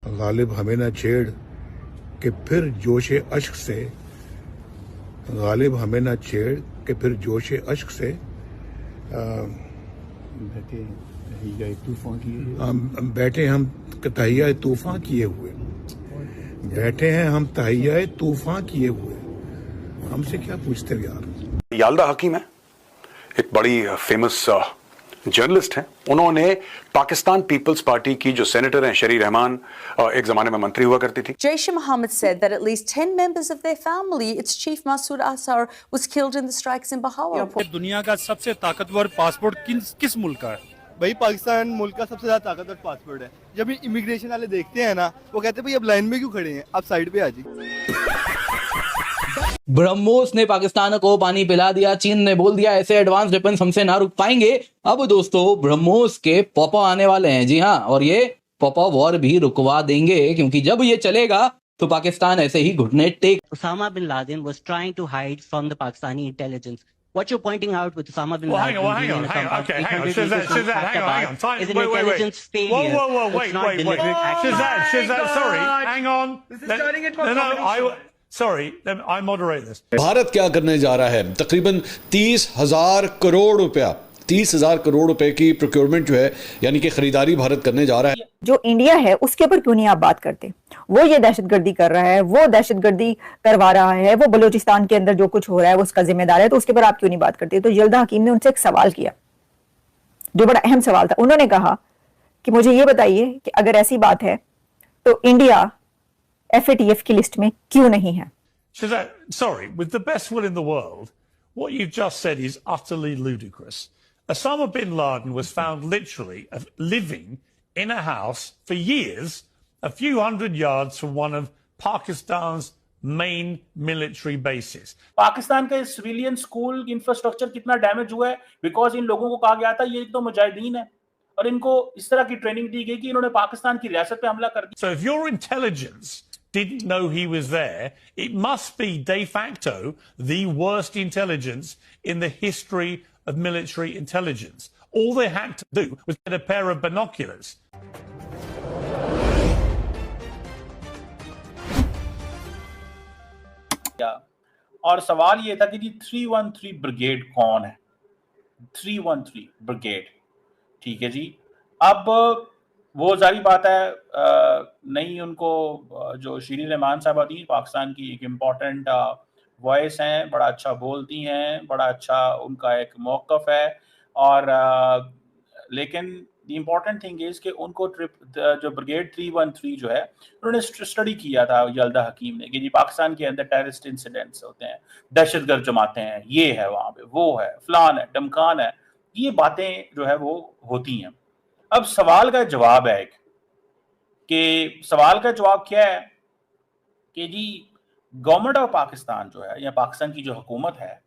गालिब हमें न छेड़ कि फिर जोशे अश्क से, गालिब हमें न छेड़ कि फिर जोशे अश्क से बैठे हम तहिया तूफान किए हुए, बैठे हैं हम तहिया तूफान किए हुए, हमसे क्या पूछते यार। याल्दा हकीम है, एक बड़ी फेमस जर्नलिस्ट हैं। उन्होंने पाकिस्तान पीपल्स पार्टी की जो सेनेटर हैं शरी रहमान, एक जमाने में मंत्री हुआ करती थी। Jaish-e-Mohammed said that at least 10 members of their family, its chief Masood Azhar, was killed in the strikes in Bahawalpur. दुनिया का सबसे ताकतवर पासपोर्ट किस मुल्क का है? भाई पाकिस्तान मुल्क का सबसे ज्यादा ताकतवर पासपोर्ट है। जब इमिग्रेशन वाले देखते हैं ना, वो कहते हैं भाई अब लाइन में क्यों खड़े हैं, आप साइड पे आ जाइए। ब्रह्मोस ने पाकिस्तान को पानी पिला दिया, चीन ने बोल दिया ऐसे एडवांस वेपन्स हमसे ना रुक पाएंगे। अब दोस्तों ब्रह्मोस के पॉपा आने वाले हैं, जी हाँ, और ये पॉपा वॉर भी रुकवा देंगे, क्योंकि जब ये चलेगा तो पाकिस्तान ऐसे ही घुटने take. Osama bin Laden was trying to hide from the Pakistani intelligence. What you're pointing out with Osama bin Laden hang on. Okay, hang on. Shazad, fine. is an intelligence failure. Wait. Shazad, sorry, hang on. This is turning into a Sorry, I moderate this. Bharat क्या करने जा रहा है? तकरीबन 30,000 करोड़ रुपया, 30,000 करोड़ रुपए की procurement जो है, यानी कि खरीदारी भारत करने जा रहा है। जो इंडिया है उसके ऊपर क्यों नहीं आप बात करते? वो ये दहशतगर्दी कर रहा है, वो दहशतगर्दी करवा रहा है, वो बलूचिस्तान के अंदर जो कुछ हो रहा है वो उसका जिम्मेदार है, तो उसके ऊपर आप क्यों नहीं बात करते? तो यल्दा हकीम ने उनसे एक सवाल किया जो बड़ा अहम सवाल था। उन्होंने कहा कि मुझे ये बताइए कि अगर ऐसी बात है तो इंडिया FATF की लिस्ट में क्यों नहीं है? Shazad, sorry, with the best will in the world, what you've just said is utterly ludicrous. Osama bin Laden was found literally living in a house for years, a few hundred yards from one of Pakistan's main military bases. Pakistan का civilian school infrastructure कितना damage हुआ है because in लोगों को कहा गया था ये तो मुजाहिदीन है, और इनको इस तरह की ट्रेनिंग दी गई कि इन्होंने पाकिस्तान की रियासत पे हमला कर दिया। So if your intelligence didn't know he was there, it must be de facto the worst intelligence in the history of military intelligence. All they had to do was get a pair of binoculars. और सवाल ये था कि जी 313 brigade कौन है? 313 brigade, ठीक है जी। अब वो जारी बात है, नहीं उनको जो शरी रहमान साहबा थी, पाकिस्तान की एक इम्पॉर्टेंट वॉइस हैं, बड़ा अच्छा बोलती हैं, बड़ा अच्छा उनका एक मौक़िफ़ है, और लेकिन द इम्पॉर्टेंट थिंग इज़ कि उनको जो ब्रिगेड 313 जो है उन्होंने स्टडी किया था यल्दा हकीम ने कि जी पाकिस्तान के अंदर टेररिस्ट इंसिडेंट्स होते हैं, दहशतगर्द जमातें हैं, ये है वहाँ पे, वो है, फलान है, डमकान है, ये बातें जो है वो होती हैं। अब सवाल का जवाब है कि सवाल का जवाब क्या है कि जी गवर्नमेंट ऑफ पाकिस्तान जो है या पाकिस्तान की जो हुकूमत है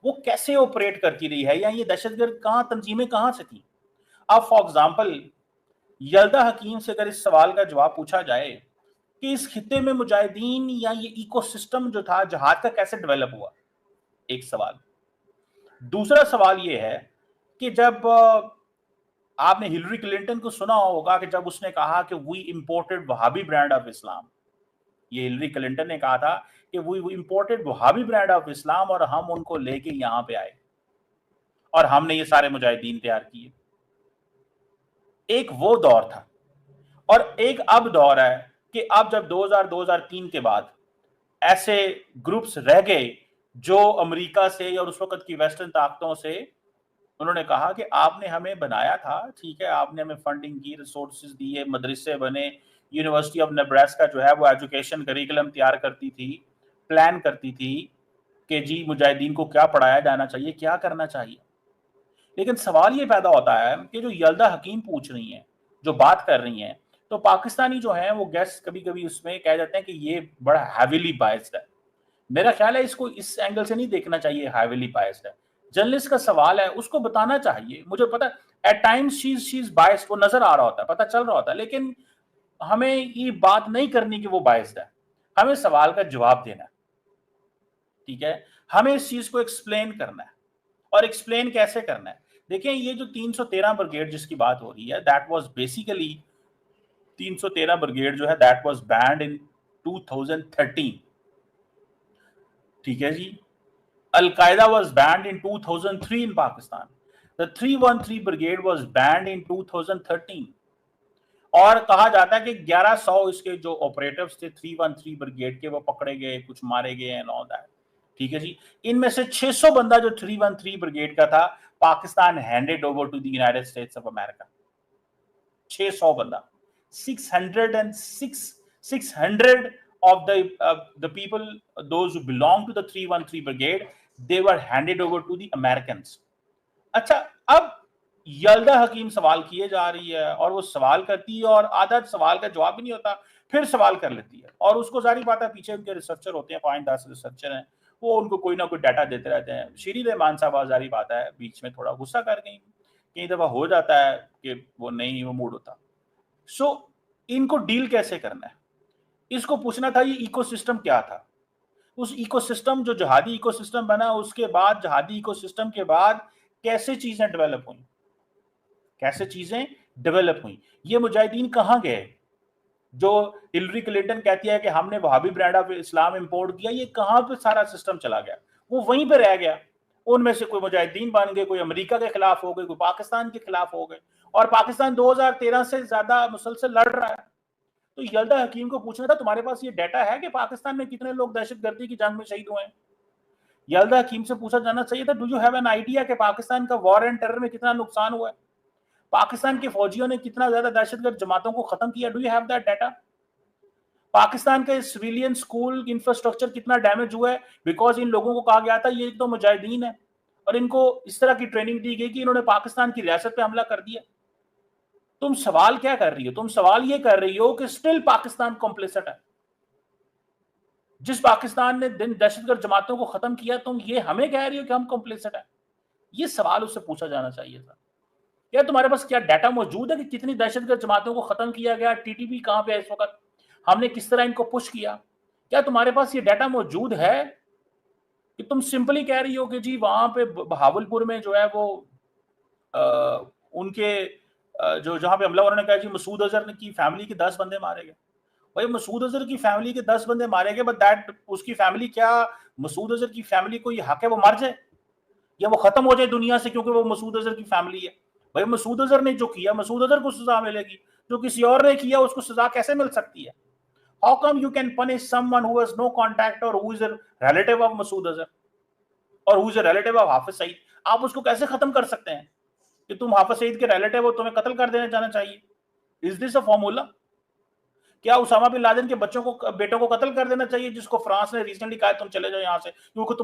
वो कैसे ऑपरेट करती रही है, या ये दहशतगर्द तंजीमें कहाँ से थी। अब फॉर एग्जाम्पल यल्दा हकीम से अगर इस सवाल का जवाब पूछा जाए कि इस खित्ते में मुजाहिदीन या ये इकोसिस्टम जो था जहाद का कैसे डेवलप हुआ, एक सवाल। दूसरा सवाल ये है कि जब आपने हिलरी क्लिंटन को सुना होगा कि जब उसने कहा कि we imported Wahhabi brand of Islam, ये हिलरी क्लिंटन ने कहा था कि we imported Wahhabi brand of Islam और हम उनको लेके यहां पे आए और हमने ये सारे मुजाहिदीन तैयार किए। एक वो दौर था, और एक अब दौर है कि अब जब 2003 के बाद ऐसे ग्रुप्स रह गए जो अमेरिका से और उस वक्त की वेस्टर्न ताकतों से उन्होंने कहा कि आपने हमें बनाया था, ठीक है, आपने हमें फंडिंग की, रिसोर्सेज दिए, मदरसे बने, यूनिवर्सिटी ऑफ नेब्रास्का जो है वो एजुकेशन करिकुलम तैयार करती थी, प्लान करती थी कि जी मुजाहिदीन को क्या पढ़ाया जाना चाहिए, क्या करना चाहिए। लेकिन सवाल ये पैदा होता है कि जो यल्दा हकीम पूछ रही हैं, जो बात कर रही हैं, तो पाकिस्तानी जो हैं वो गेस्ट कभी कभी उसमें कह जाते हैं कि ये बड़ा हैविली बायस्ड है। मेरा ख्याल है इसको इस एंगल से नहीं देखना चाहिए हैविली बायस्ड है। जर्नलिस्ट का सवाल है, उसको बताना चाहिए, मुझे पता at times she is biased, वो नजर आ रहा होता है, पता चल रहा होता है, लेकिन हमें ये बात नहीं करनी कि वो बायस्ड है, हमें सवाल का जवाब देना है, ठीक है, हमें इस चीज को एक्सप्लेन करना है। और एक्सप्लेन कैसे करना है? देखिए ये जो 313 ब्रिगेड जिसकी बात हो रही है, दैट वाज बेसिकली 313 ब्रिगेड जो है दैट वाज बैंड इन 2013, ठीक है जी। Al-Qaeda was banned in 2003 in Pakistan. The 313 brigade was banned in 2013. और कहा जाता है कि 1100 इसके जो ऑपरेटिव्स थे 313 ब्रिगेड के वो पकड़े गए, कुछ मारे गए एंड ऑल दैट, ठीक है जी। इनमें से 600 बंदा जो 313 ब्रिगेड का था Pakistan handed over to the United States of America. 600 बंदा, 600 of the people, those who belong to the 313 brigade, they were handed over to the Americans. अच्छा, अब यल्दा हकीम सवाल किए जा रही है और वो सवाल करती है और आधा सवाल का जवाब भी नहीं होता, फिर सवाल कर लेती है और उसको जारी बात है पीछे उनके रिसर्चर होते हैं, 5-10 रिसर्चर हैं, वो उनको कोई ना कोई डाटा देते रहते हैं। शरी रहमान साहब जारी बात है बीच में थोड़ा गुस्सा कर गई, कई दफा हो जाता है कि वो नहीं वो मूड होता। सो इनको डील कैसे करना है, इसको पूछना था ये इकोसिस्टम क्या था। उस इकोसिस्टम जो जहादी इकोसिस्टम बना, उसके बाद जहादी इकोसिस्टम के बाद कैसे चीजें डेवलप हुई, कैसे चीजें डेवलप हुई। ये मुजाहिदीन कहाँ गए जो हिलरी क्लिंटन कहती है कि हमने Wahhabi brand of Islam import किया, ये कहाँ पे सारा सिस्टम चला गया, वो वहीं पे रह गया। उनमें से कोई मुजाहिदीन बन गए, कोई अमेरिका के खिलाफ हो गए, कोई पाकिस्तान के खिलाफ हो गए और पाकिस्तान 2013 से ज्यादा मुसलसल लड़ रहा है। तो यल्दा हकीम को पूछना था तुम्हारे पास ये डाटा है कि पाकिस्तान में कितने लोग दहशतगर्दी की जंग में शहीद हुए हैं। यल्दा हकीम से पूछा जाना चाहिए था, do you have an idea कि पाकिस्तान का वॉर एंड टेरर में कितना नुकसान हुआ है, पाकिस्तान के फौजियों ने कितना ज्यादा दहशतगर्द जमातों को खत्म किया, do you have that data. Pakistan के सिविलियन स्कूल इंफ्रास्ट्रक्चर कितना डैमेज हुआ है, बिकॉज इन लोगों को कहा गया था ये तो मुजाहिदीन है और इनको इस तरह की ट्रेनिंग दी गई कि इन्होंने पाकिस्तान की रियासत पे हमला कर दिया। तुम सवाल क्या कर रही हो, तुम सवाल ये कर रही हो कि स्टिल पाकिस्तान कॉम्प्लिसिट है। जिस पाकिस्तान ने दहशतगर्द जमातों को खत्म किया, तुम ये हमें कह रही हो कि हम कॉम्प्लिसिट है। ये सवाल उससे पूछा जाना चाहिए था। यार तुम्हारे पास क्या डाटा मौजूद है कि कितनी दहशतगर्द जमातों को खत्म किया गया, टीटीपी कहां पे है इस वक्त, हमने किस तरह इनको पुश किया, क्या तुम्हारे पास ये डाटा मौजूद है कि तुम सिंपली कह रही हो कि जी वहां पे बहावलपुर में जो है वो उनके जो जहां पे हमला उन्होंने कहा जी मसूद अजहर की फैमिली के 10 बंदे मारे गए। भाई मसूद अजहर की फैमिली के 10 बंदे मारे गए, बट दैट उसकी फैमिली, क्या मसूद अजहर की फैमिली को ये हक है वो मर जाए या वो खत्म हो जाए दुनिया से क्योंकि वो मसूद अजहर की फैमिली है। भाई मसूद अजहर ने जो किया मसूद अजहर को सजा मिलेगी, जो किसी और ने किया उसको सजा कैसे मिल सकती है। How come you can punish someone who has no contact और who is a relative of Masood Azhar और who is a relative of Hafiz Saeed. आप उसको कैसे खत्म कर सकते हैं कि तुम हाफिज सईद के रिलेटिव हो, तुम्हें कत्ल कर देना जाना चाहिए। Is this a formula? क्या उसामा बिन लादेन के बेटों को कत्ल कर देना चाहिए जिसको फ्रांस ने रिसेंटली कहा तुम चले जाओ यहां से क्योंकि तुम